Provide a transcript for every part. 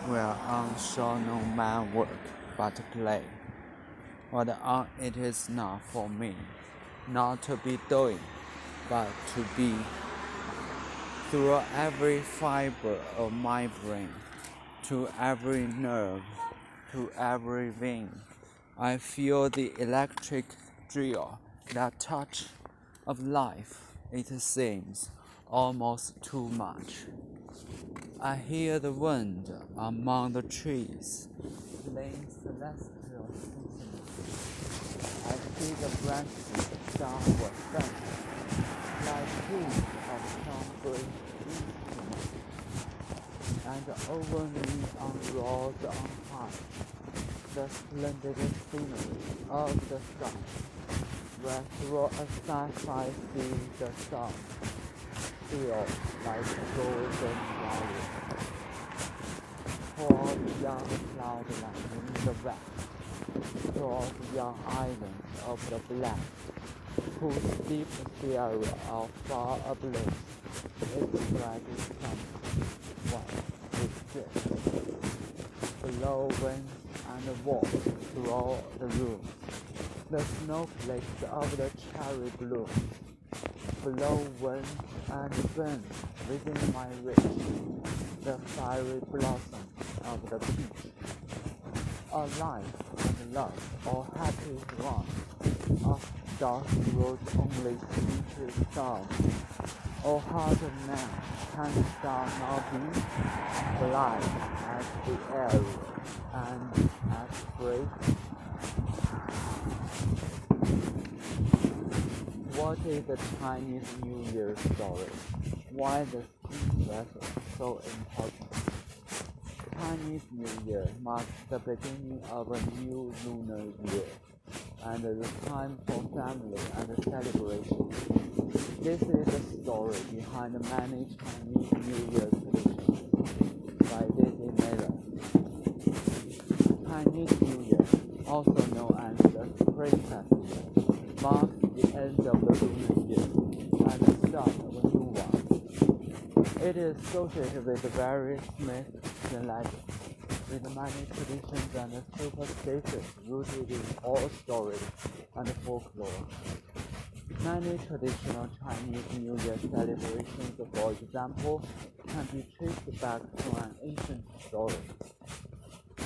whereon shall no man work but play. What it is not for me, not to be doing, but to be. Through every fiber of my brain, to every nerve, to every vein, I feel the electric thrill, that touch of life. It seems almost too much. I hear the wind among the trees, playing celestial symphony. I see the branches downward bent, like keys of some great instrument, and over me unrolls on high the splendid scenery of the sky, where through a sapphire see the sun, feel like golden flowers. Toward young cloudland in the west, toward young islands of the blest, whose deep sierra of far ablaze its brightest summit, white with drift. Below wind and warm through the room, the snowflakes of the cherry bloom. Below wind and wind within my reach, the fiery blossom of the peach. A life and love, or happy one, of dark road only sweetest sound. O heart of man, canst thou not be blind as the air and as free? What is the Chinese New Year story? Why the steam vessel so important? Chinese New Year marks the beginning of a new lunar year and the time for family and celebration. This is the story behind many Chinese New Year traditions by Daisy Miller. Chinese New Year, also known as the Spring Festival, marks the end of the lunar year and the start of a new one. It is associated with various myths and legends, with many traditions and superstitions rooted in oral stories and folklore. Many traditional Chinese New Year celebrations, for example, can be traced back to an ancient story.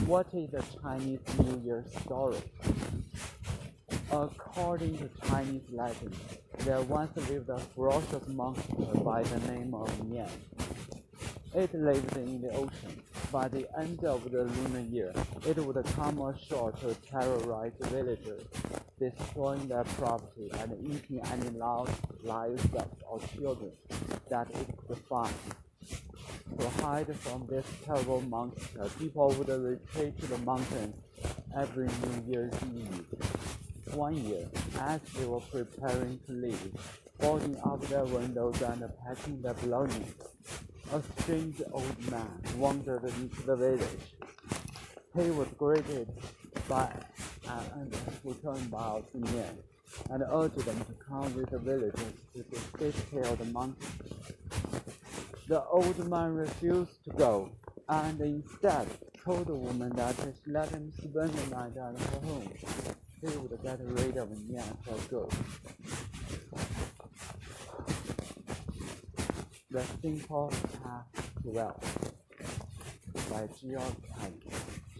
What is the Chinese New Year story? According to Chinese legend, there once lived a ferocious monster by the name of Nian. It lived in the ocean. By the end of the lunar year, it would come ashore to terrorize villagers, destroying their property and eating any livestock or children that it could find. To hide from this terrible monster, people would retreat to the mountains every New Year's Eve. One year, as they were preparing to leave, boarding up their windows and packing their belongings, a strange old man wandered into the village. He was greeted by an aunt who turned about to Nian and urged them to come with the villagers to the safety of the mountain. The old man refused to go, and instead told the woman that if she let him spend the night at her home, he would get rid of Nian for good. The Simple Path to Wealth by George Kelly.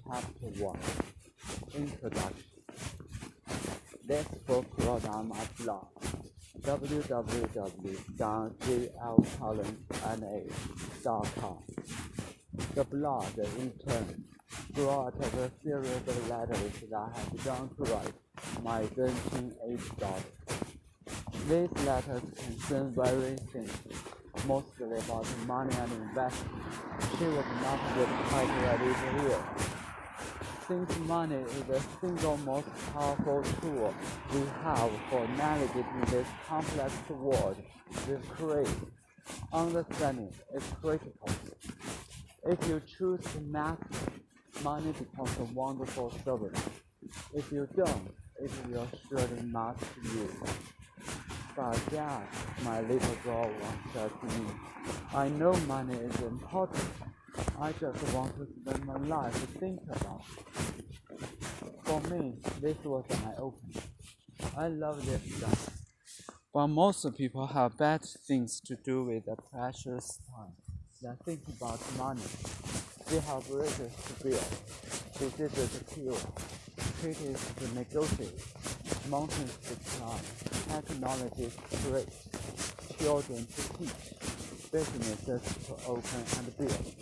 Chapter 1. Introduction. This book brought on my blog, www.glcollinsna.com. The blog, in turn, brought a series of letters that I had begun to write my then teenage daughter. These letters concern various things, mostly about money and investment. She was not yet quite ready to hear. Since money is the single most powerful tool we have for navigating this complex world we've created, understanding is critical. If you choose to master, money becomes a wonderful servant. If you don't, it will surely master you. But Dad, my little girl once said to me, I know money is important, I just want to spend my life thinking about it. For me, this was an eye-opener. I love this stuff. But most people have better things to do with their precious time than think about money. They have bridges to build, diseases to cure, treaties to negotiate, mountains to climb, technologies to create, children to teach, businesses to open and build.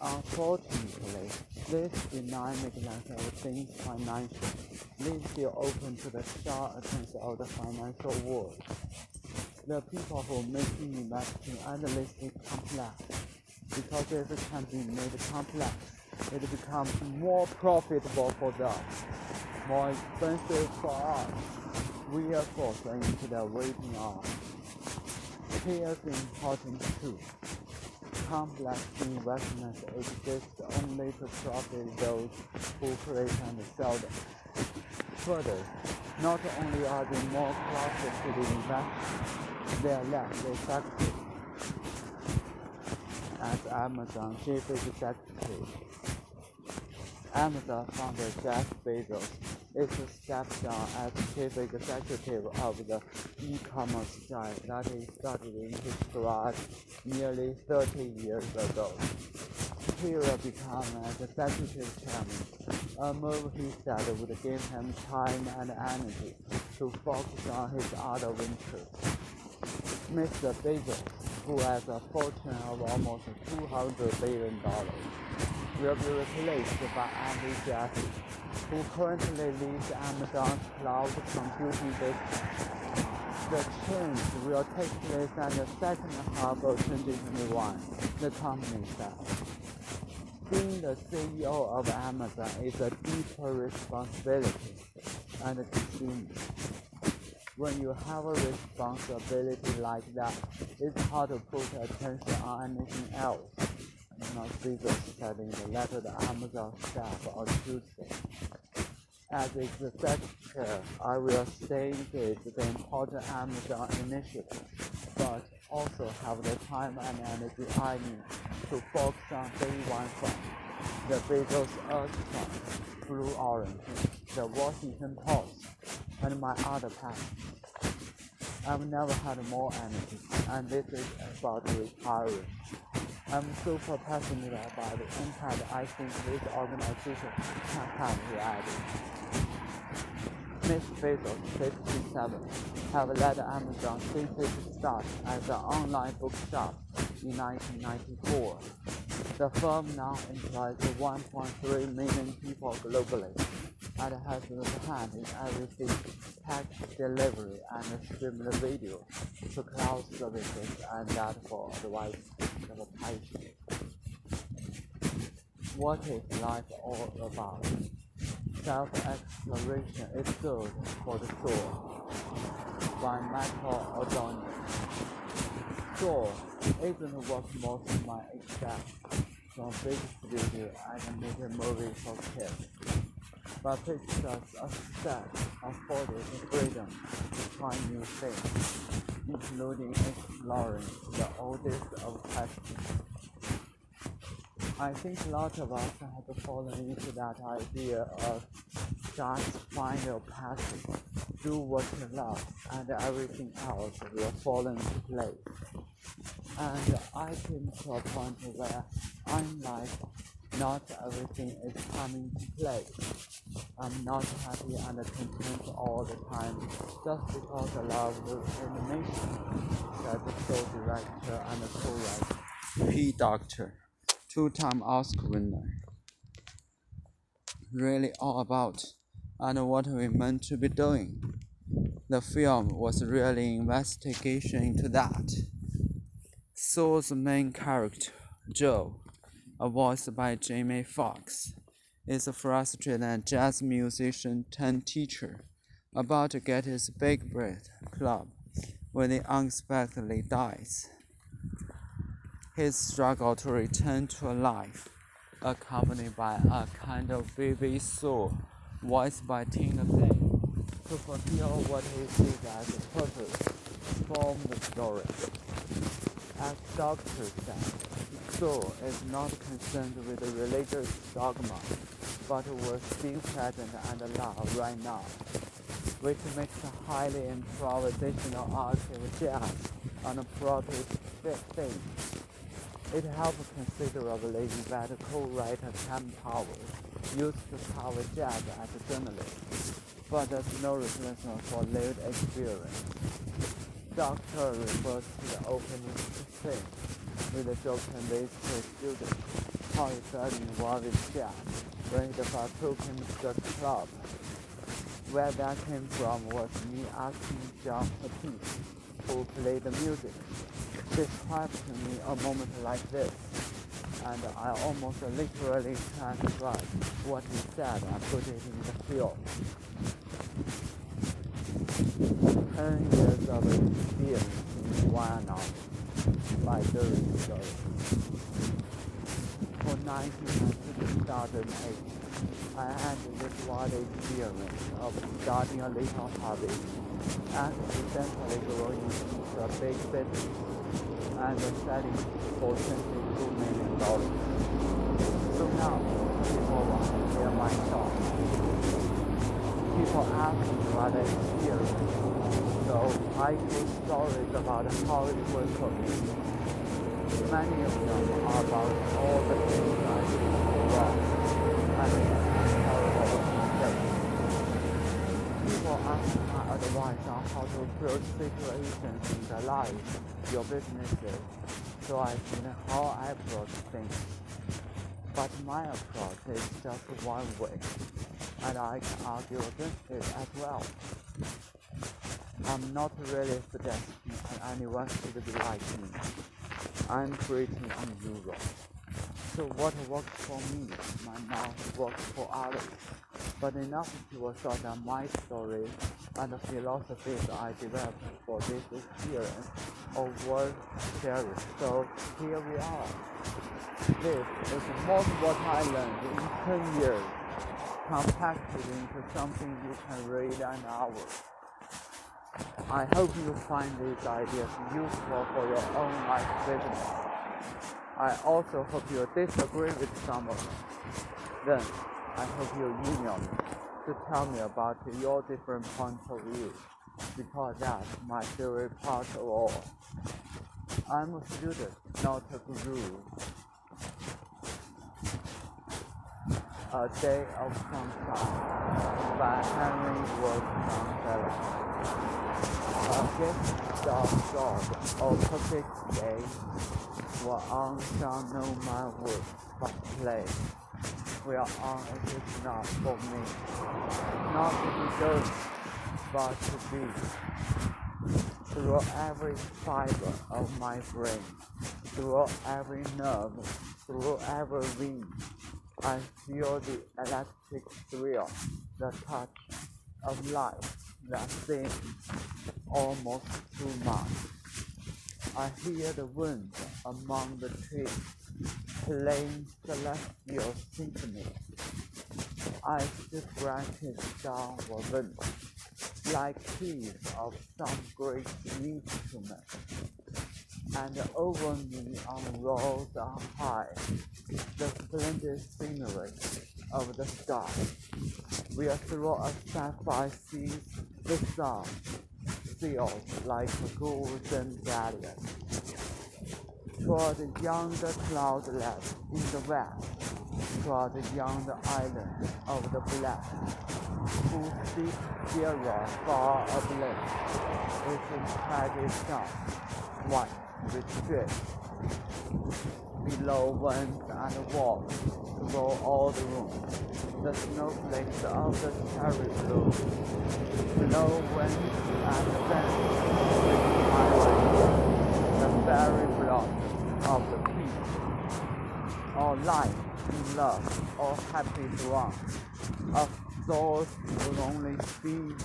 Unfortunately, this dynamic landscape of things financial leaves you open to the sharp attempts of the financial world. The people who make investing endlessly complex, because if it can be made complex, it becomes more profitable for them, more expensive for us. We are forced into the waiting hour. Here's the important truth. Complex investments exist only to profit those who create and sell them. Further, not only are they more costly to the investor, they are less effective. As Amazon chief executive, Amazon founder Jeff Bezos is stepped down as chief executive of the e-commerce giant that he started in his garage nearly 30 years ago. He will become an executive chairman, a move he said would give him time and energy to focus on his other ventures. Mr. Bezos, who has a fortune of almost $200 billion, will be replaced by Andy Jassy, who currently leads Amazon's cloud computing business. The change will take place in the second half of 2021, the company said. Being the CEO of Amazon is a deeper responsibility and decision. When you have a responsibility like that, it's hard to put attention on anything else. Bezos said in the letter to Amazon staff on Tuesday. As executive, I will stay engaged with the important Amazon initiative, but also have the time and energy I need to focus on day one fund, the Bezos Earth Fund, Blue Orange, the Washington Post, and my other passions. I've never had more energy, and this is about retiring. I'm super passionate about the impact I think this organization can have, he added. Ms. Bezos, 57, have led Amazon since its start as an online bookshop in 1994. The firm now employs 1.3 million people globally and has its hand in everything text delivery and streamed video to cloud services and that for advice advertising. What is life all about? Self-exploration is good for the soul. By Michael O'Donnell. Soul isn't what most might expect from big studio animated movies for kids, but it's just a step afforded the freedom to try new things, including exploring the oldest of questions. I think lots of us have fallen into that idea of just find your passion, do what you love, and everything else will fall into place. And I came to a point where I'm like, not everything is coming to place. I'm not happy and content all the time just because I love the animation, said the show director and co-writer P. Doctor, two-time Oscar winner. Really all about and what we meant to be doing. The film was really an investigation into that. Soul's main character, Joe, voiced by Jamie Foxx, is a frustrated jazz musician turned teacher about to get his big break club when he unexpectedly dies. His struggle to return to life, accompanied by a kind of baby soul voiced by Tina Fey, to fulfill what he sees as a purpose from the story. As Doctor said, soul is not concerned with religious dogma, but with being present and alive right now, which makes a highly improvisational art of jazz an appropriate thing. It helps considerably that co-writer Cam Powers used to cover jazz as a journalist, but there's no replacement for lived experience. Doctor refers to the opening scene with a joke conveys to students how he felt involved with jazz when he partook in the club. Where that came from was me asking John Petit, who played the music, describe to me a moment like this, and I almost literally transcribed what he said and put it in the film. 10 years of experience in one hour by Derek Story. For 2008, I had this wild experience of starting a little hobby, accidentally growing into a big business, and selling for $22 million. So now, people want to hear my talk. People ask me what I experienced, so I tell stories about how it was for me. Many of them are about all the things I did wrong and terrible mistakes. People ask my advice on how to approach situations in their lives, your businesses, so I think how I approach things. But my approach is just one way, and I can argue against it as well. I'm not really suggesting anyone should be like me. I'm pretty unusual. So what works for me might not work for others. But enough people thought that my story and the philosophies I developed for this experience are worth sharing. So here we are. This is most of what I learned in 10 years, compacted into something you can read in an hour. I hope you find these ideas useful for your own life business. I also hope you disagree with some of them. Then, I hope you email me to tell me about your different points of view, because that's my favorite part of all. I'm a student, not a guru. A Day of Sunshine by Henry Ward Longfellow. A gift of God or perfect day, where on shall no man work but play. Where on it is not for me, not to be done, but to be. Through every fiber of my brain, through every nerve, through every vein, I feel the electric thrill, the touch of life that seems almost too much. I hear the wind among the trees, playing celestial symphony. I see branches downward, like keys of some great instrument, and over me unrolls on high the splendid scenery of the sky, where through a sapphire seas the sun sails like a golden galleon toward yonder cloudlet in the west, toward yonder island of the blest, whose deep zero far ablaze is a tragic sun, white with drift. Below winds and walls through all the rooms, the snowflakes of the cherry blue. Below winds and sands with my way, the very blood of the peace, or life in love, or happy drum, of thoughts lonely speech,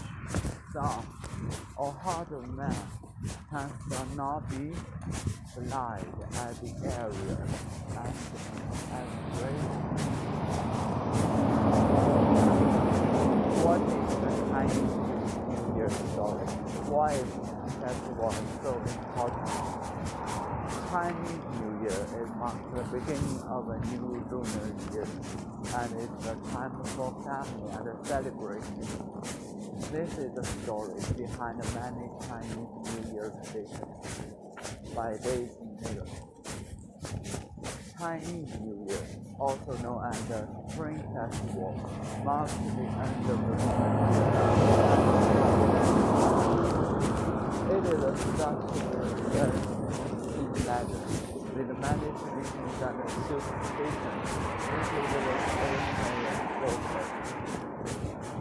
song, or heart of man, can not be blind at the area and great. What is the Chinese New Year story? Why is that one so important? Chinese New Year is marked the beginning of a new lunar year, and it's the time for family and celebration. This is the story behind many Chinese New Year traditions by days in Europe. Chinese New Year, also known as the Spring Festival, marks the end of the lunar year. It is a structured in Latin, with many traditions and superstitions, including the same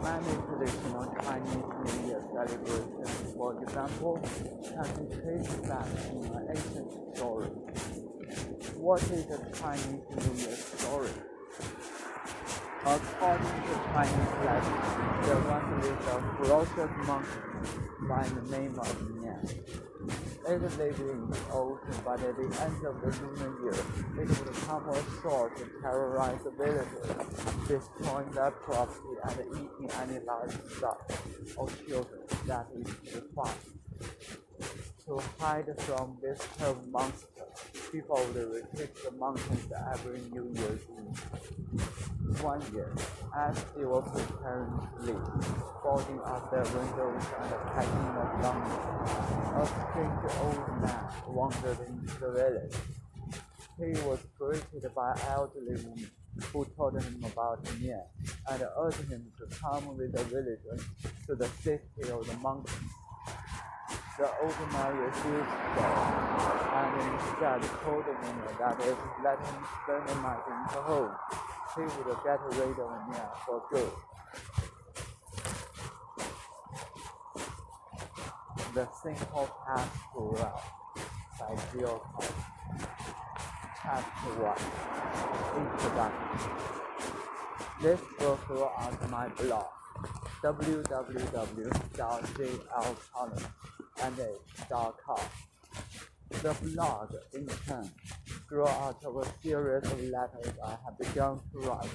Many traditional Chinese New Year celebrations, for example, can be traced back to an ancient story. What is a Chinese New Year story? According to Chinese legend, there once lived a ferocious monkey by the name of Nian. It lived in the ocean, but at the end of the lunar year, it would come ashore to terrorize the villagers, destroying their property and eating any livestock or children that it could find. To hide from this terrible monster, people would retreat to the mountains every New Year's Eve. One year, as they were preparing to leave, boarding up their windows and packing their belongings, a strange old man wandered into the village. He was greeted by an elderly woman who told him about Nian and urged him to come with the villagers to the safety of the mountains. The old man refused to go, and instead told the woman that if he let him spend the night in her home, he would get rid of Nian for good. The Simple Pastoral by Jill Chapter 1 Introduction. This book will on my blog www.jlcollinsand.com. The blog, in turn, grew out of a series of letters I have begun to write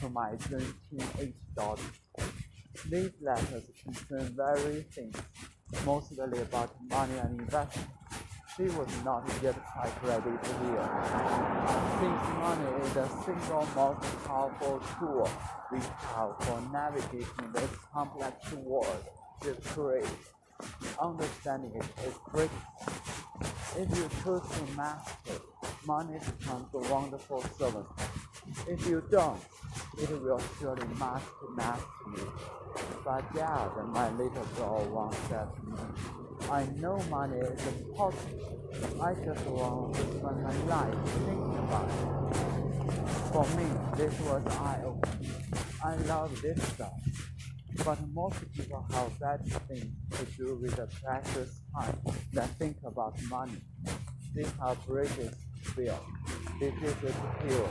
to my then teenage daughter. These letters concern various things, mostly about money and investment. She was not yet quite ready to hear. Since money is the single most powerful tool we have for navigating this complex world we create, understanding it is critical. If you choose to master it, money becomes a wonderful servant. If you don't, it will surely master you. But Dad, my little girl once said to me, I know money is important. I just want to spend my life thinking about it. For me, this was eye-opening. I love this stuff. But most people have better things to do with the precious time than think about money. They have bridges to build, diseases to heal,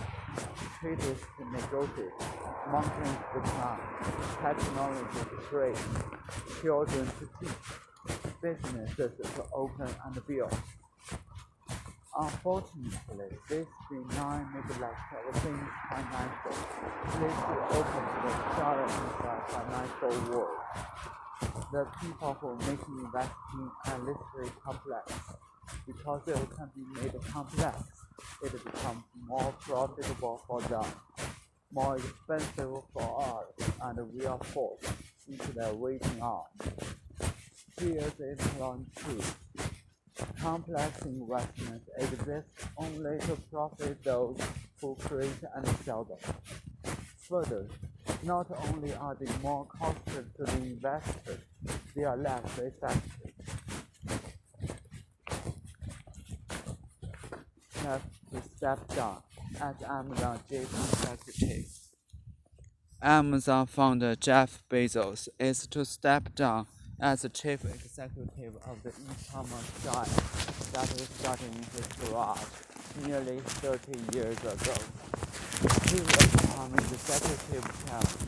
treaties to negotiate, mountains to climb, technology to trade, children to teach, businesses to open and build. Unfortunately, this benign neglect of things financial leads you open to the challenge of the financial world. The people who make investing and literally complex. Because it can be made complex, it becomes more profitable for them, more expensive for us, and we are forced into their waiting on. Here's the important truth. Complex investments exist only to profit those who create and sell them. Further, not only are they more costly to the investors, they are less effective. Have to step down as Amazon chief executive. Amazon founder Jeff Bezos is to step down as the chief executive of the e-commerce giant that was started in his garage nearly 30 years ago. He was becoming executive chairman,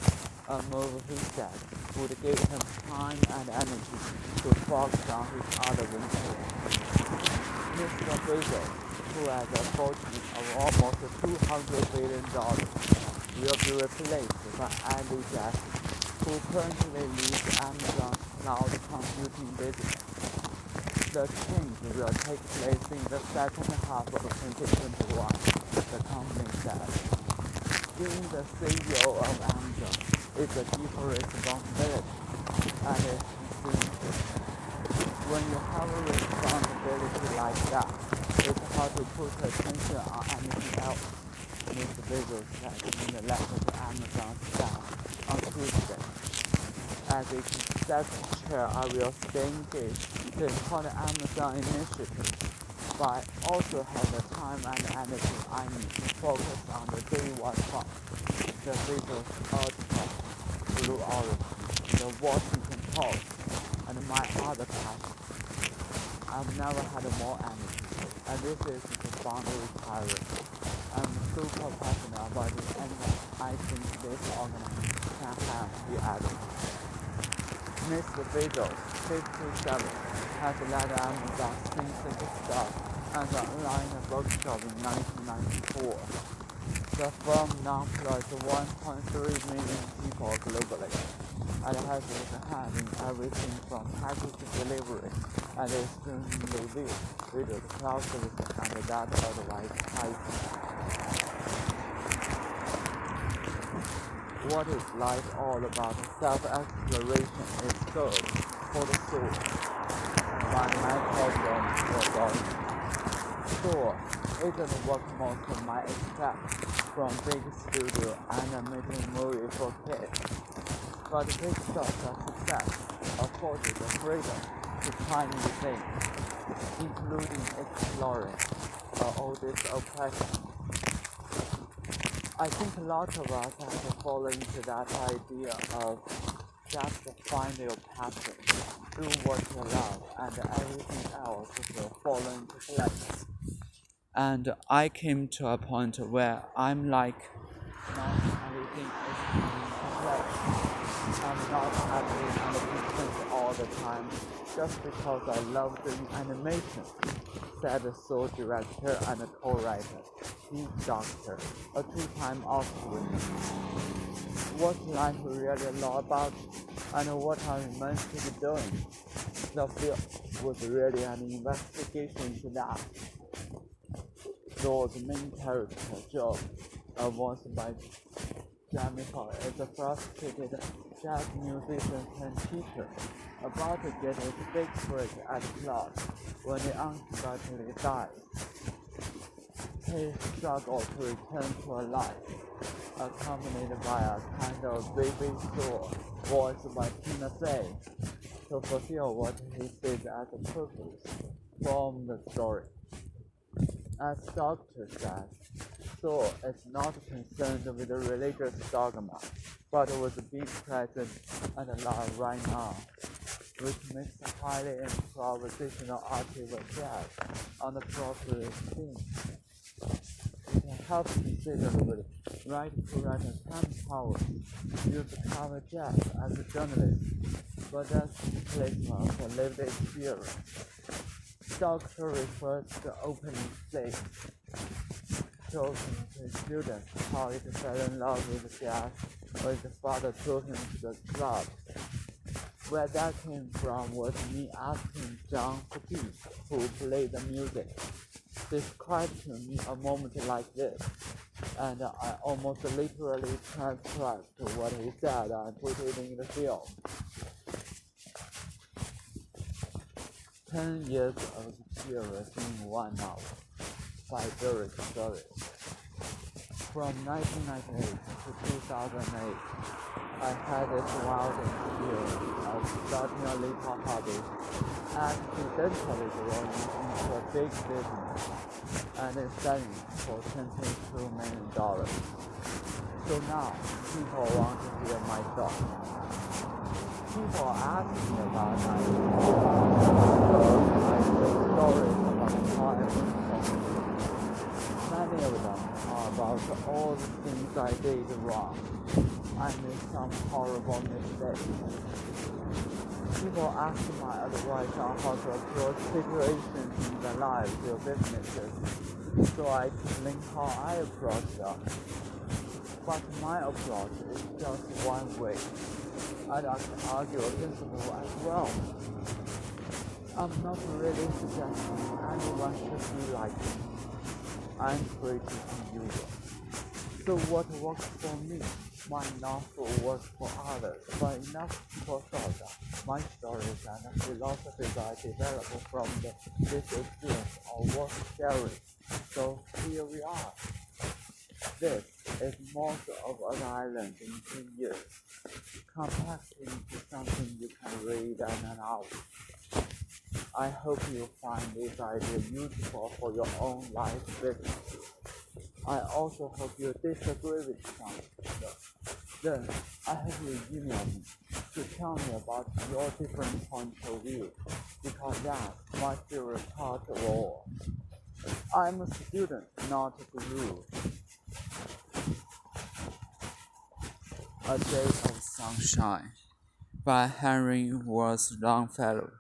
a move he said would give him time and energy to focus on his other ventures. Mr. Bezos, who has a fortune of almost $200 billion, will be replaced by Andy Jassy, who currently leads Amazon's cloud computing business. The change will take place in the second half of 2021. the company said. Being the CEO of Amazon is a deep responsibility, and it's consuming. When you have a responsibility like that, it's hard to put attention on anything else, Mr. Bezos said in the letter to Amazon staff on Tuesday. As its executive chair, I will stay engaged to support the Amazon initiative, but I also have the time and energy I need to focus on the day one fund, the Bezos article, Blue Origin, the Washington Post, and my other passions. I've never had more energy, and this is the boundary tiring. I'm super passionate about it, and I think this organization can have, he added. Mr. Bezos, 57, has led Amazon since the start as an online bookshop in 1994. The firm now employs 1.3 million people globally and has its hand in everything from package delivery and streaming review, video cloud services, and data advice IT. What is life all about? Self-exploration is good for the soul. My problem was sure isn't what most might expect from big studio and making movie for kids. But big shots of success afforded the freedom to try new things, including exploring all this oppression. I think a lot of us have to fall into that idea of just find your passion, do what you love, and everything else will fall into place. And I came to a point where I'm like, not everything is coming into place. I'm not happy and content all the time just because I love doing animation, said the sole director and co-writer, Steve Doctor, a two-time Oscar winner. What's life really all about, and what are we meant to be doing? The film was really an investigation into that. Though the main character, Joe, voiced by Jennifer, is a frustrated jazz musician and teacher about to get his big break at class when he unexpectedly dies. He struggles to return to a life, accompanied by a kind of baby soul voiced by Tina Fey, to fulfill what he sees as a purpose from the story. As Doctor says, Saul is not concerned with the religious dogma, but with being present and alive right now, which makes a highly improvisational article jazz on the appropriate theme. It can help considerably write correct time powers, use cover jazz as a journalist, but that's placement of lived experience. Doctor refers to the opening stage, showing to students how he fell in love with jazz when his father took him to the club. Where that came from was me asking John Petit, who played the music, describe to me a moment like this, and I almost literally transcribed what he said and put it in the film. 10 years of experience in 1 hour by Derek Story. From 1998 to 2008, I had this wild experience of starting a little hobby, accidentally growing into a big business, and selling for $22 million. So now, people want to hear my thoughts. People ask me about my stories about how I was born. Many of them are about all the things I did wrong. I made some horrible mistakes. People ask my advice on how to approach situations in their lives or businesses, so I explain how I approach them. But my approach is just one way, and I can argue against them as well. I'm not really suggesting anyone should be like me. and pretty unusual. So what works for me might not work for others, but enough people thought that my stories and philosophies I developed from this experience are worth sharing. So here we are. This is most of an island in 2 years, compact into something you can read in an hour. I hope you find this idea useful for your own life business. I also hope you disagree with something. Then I hope you email me to tell me about your different points of view, because that's my favorite part of all. I'm a student, not a guru. A Day of Sunshine by Henry Longfellow.